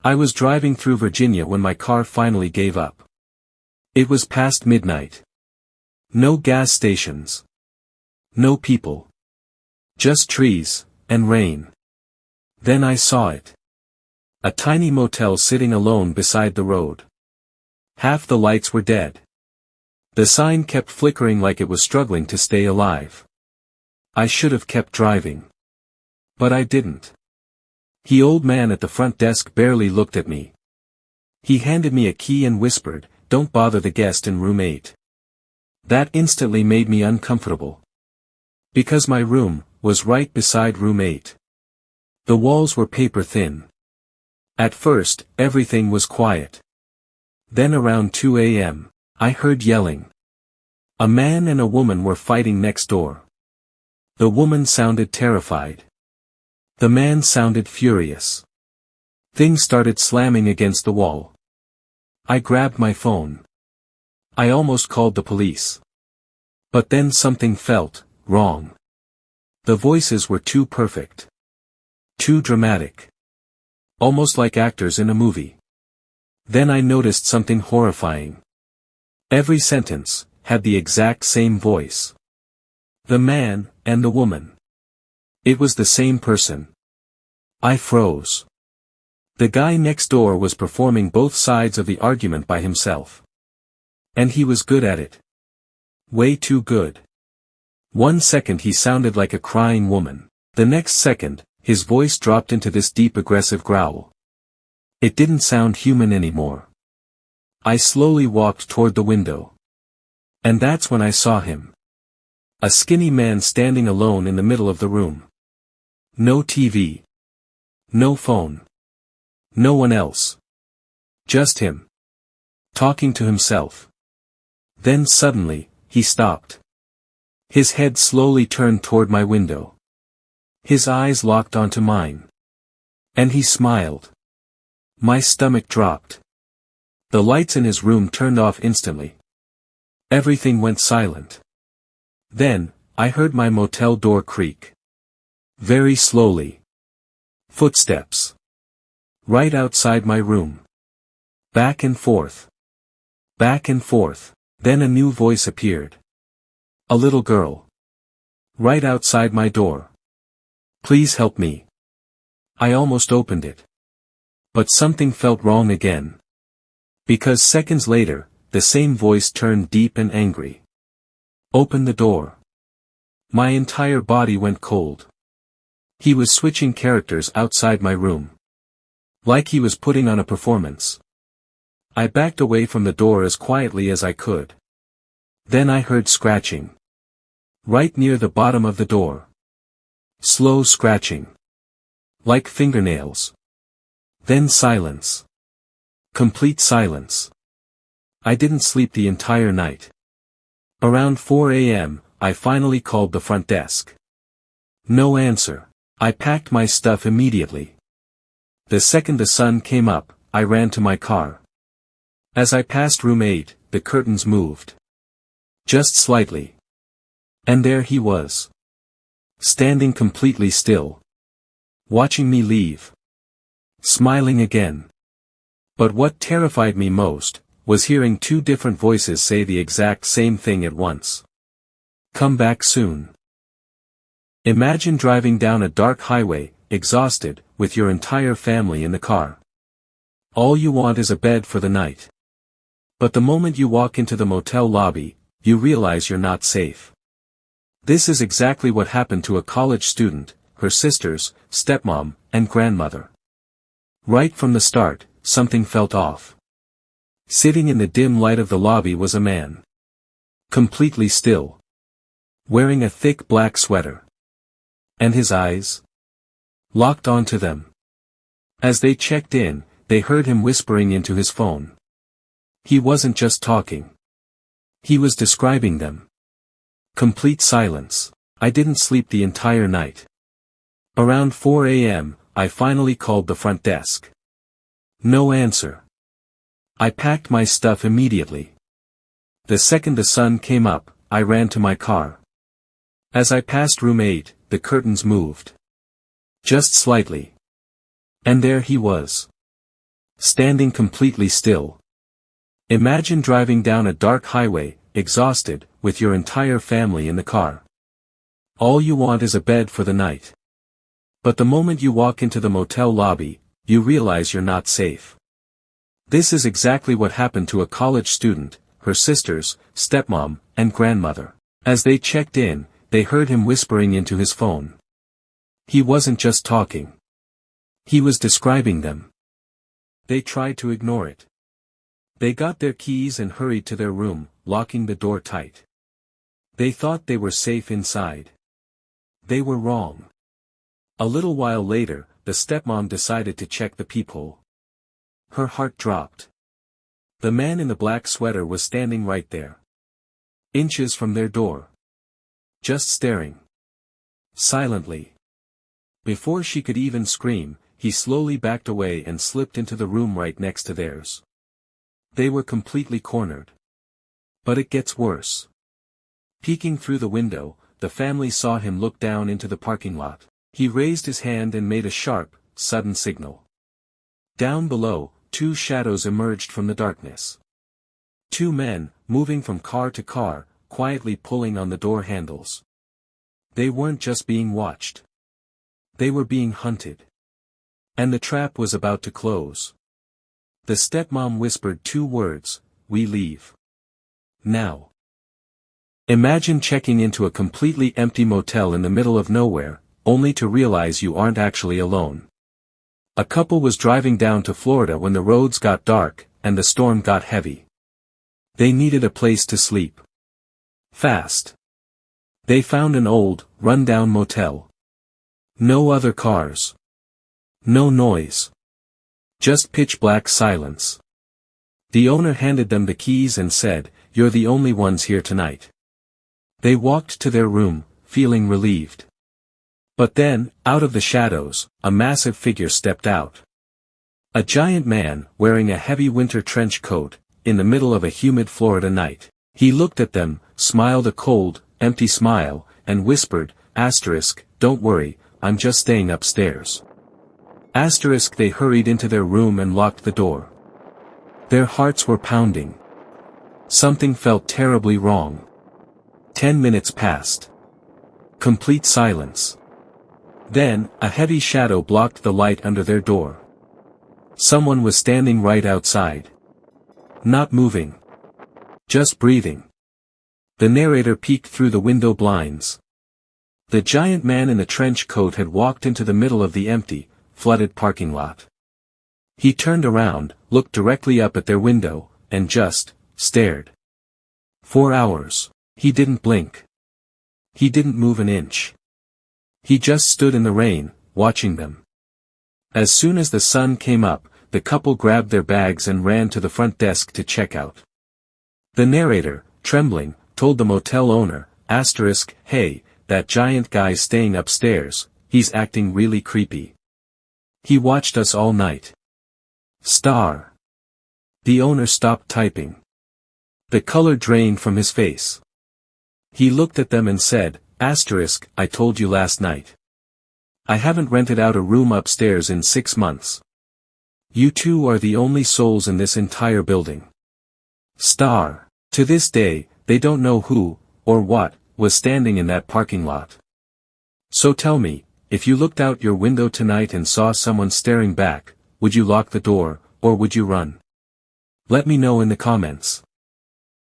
I was driving through Virginia when my car finally gave up. It was past midnight. No gas stations. No people. Just trees, and rain. Then I saw it. A tiny motel sitting alone beside the road. Half the lights were dead. The sign kept flickering like it was struggling to stay alive. I should have kept driving. But I didn't. The old man at the front desk barely looked at me. He handed me a key and whispered, "Don't bother the guest in room 8. That instantly made me uncomfortable. Because my room was right beside room 8. The walls were paper thin. At first, everything was quiet. Then around 2 a.m., I heard yelling. A man and a woman were fighting next door. The woman sounded terrified. The man sounded furious. Things started slamming against the wall. I grabbed my phone. I almost called the police. But then something felt wrong. The voices were too perfect. Too dramatic. Almost like actors in a movie. Then I noticed something horrifying. Every sentence had the exact same voice. The man and the woman. It was the same person. I froze. The guy next door was performing both sides of the argument by himself. And he was good at it. Way too good. 1 second he sounded like a crying woman. The next second, his voice dropped into this deep aggressive growl. It didn't sound human anymore. I slowly walked toward the window. And that's when I saw him. A skinny man standing alone in the middle of the room. No TV. No phone. No one else. Just him. Talking to himself. Then suddenly, he stopped. His head slowly turned toward my window. His eyes locked onto mine. And he smiled. My stomach dropped. The lights in his room turned off instantly. Everything went silent. Then, I heard my motel door creak. Very slowly. Footsteps. Right outside my room. Back and forth. Back and forth. Then a new voice appeared. A little girl. Right outside my door. Please help me. I almost opened it. But something felt wrong again. Because seconds later, the same voice turned deep and angry. Open the door. My entire body went cold. He was switching characters outside my room. Like he was putting on a performance. I backed away from the door as quietly as I could. Then I heard scratching. Right near the bottom of the door. Slow scratching. Like fingernails. Then silence. Complete silence. I didn't sleep the entire night. Around 4 a.m., I finally called the front desk. No answer. I packed my stuff immediately. The second the sun came up, I ran to my car. As I passed room 8, the curtains moved. Just slightly. And there he was. Standing completely still. Watching me leave. Smiling again. But what terrified me most, was hearing two different voices say the exact same thing at once. Come back soon. Imagine driving down a dark highway, exhausted, with your entire family in the car. All you want is a bed for the night. But the moment you walk into the motel lobby, you realize you're not safe. This is exactly what happened to a college student, her sisters, stepmom, and grandmother. Right from the start, something felt off. Sitting in the dim light of the lobby was a man. Completely still. Wearing a thick black sweater. And his eyes? Locked onto them. As they checked in, they heard him whispering into his phone. He wasn't just talking. He was describing them. Complete silence. I didn't sleep the entire night. Around 4 a.m., I finally called the front desk. No answer. I packed my stuff immediately. The second the sun came up, I ran to my car. As I passed room 8, the curtains moved. Just slightly. And there he was. Standing completely still. Imagine driving down a dark highway, exhausted, with your entire family in the car. All you want is a bed for the night. But the moment you walk into the motel lobby, you realize you're not safe. This is exactly what happened to a college student, her sisters, stepmom, and grandmother. As they checked in, they heard him whispering into his phone. He wasn't just talking. He was describing them. They tried to ignore it. They got their keys and hurried to their room, locking the door tight. They thought they were safe inside. They were wrong. A little while later, the stepmom decided to check the peephole. Her heart dropped. The man in the black sweater was standing right there. Inches from their door. Just staring. Silently. Before she could even scream, he slowly backed away and slipped into the room right next to theirs. They were completely cornered. But it gets worse. Peeking through the window, the family saw him look down into the parking lot. He raised his hand and made a sharp, sudden signal. Down below, two shadows emerged from the darkness. Two men, moving from car to car, quietly pulling on the door handles. They weren't just being watched. They were being hunted. And the trap was about to close. The stepmom whispered two words, "We leave. Now." Imagine checking into a completely empty motel in the middle of nowhere, only to realize you aren't actually alone. A couple was driving down to Florida when the roads got dark, and the storm got heavy. They needed a place to sleep. Fast. They found an old, run-down motel. No other cars. No noise. Just pitch-black silence. The owner handed them the keys and said, "You're the only ones here tonight." They walked to their room, feeling relieved. But then, out of the shadows, a massive figure stepped out. A giant man, wearing a heavy winter trench coat, in the middle of a humid Florida night. He looked at them, smiled a cold, empty smile, and whispered, "Don't worry, I'm just staying upstairs." They hurried into their room and locked the door. Their hearts were pounding. Something felt terribly wrong. 10 minutes passed. Complete silence. Then, a heavy shadow blocked the light under their door. Someone was standing right outside. Not moving. Just breathing. The narrator peeked through the window blinds. The giant man in the trench coat had walked into the middle of the empty, flooded parking lot. He turned around, looked directly up at their window, and just stared. 4 hours. He didn't blink. He didn't move an inch. He just stood in the rain, watching them. As soon as the sun came up, the couple grabbed their bags and ran to the front desk to check out. The narrator, trembling, told the motel owner, "Hey, that giant guy's staying upstairs, he's acting really creepy. He watched us all night." The owner stopped typing. The color drained from his face. He looked at them and said, "I told you last night. I haven't rented out a room upstairs in 6 months. You two are the only souls in this entire building." To this day, they don't know who, or what, was standing in that parking lot. So tell me, if you looked out your window tonight and saw someone staring back, would you lock the door, or would you run? Let me know in the comments.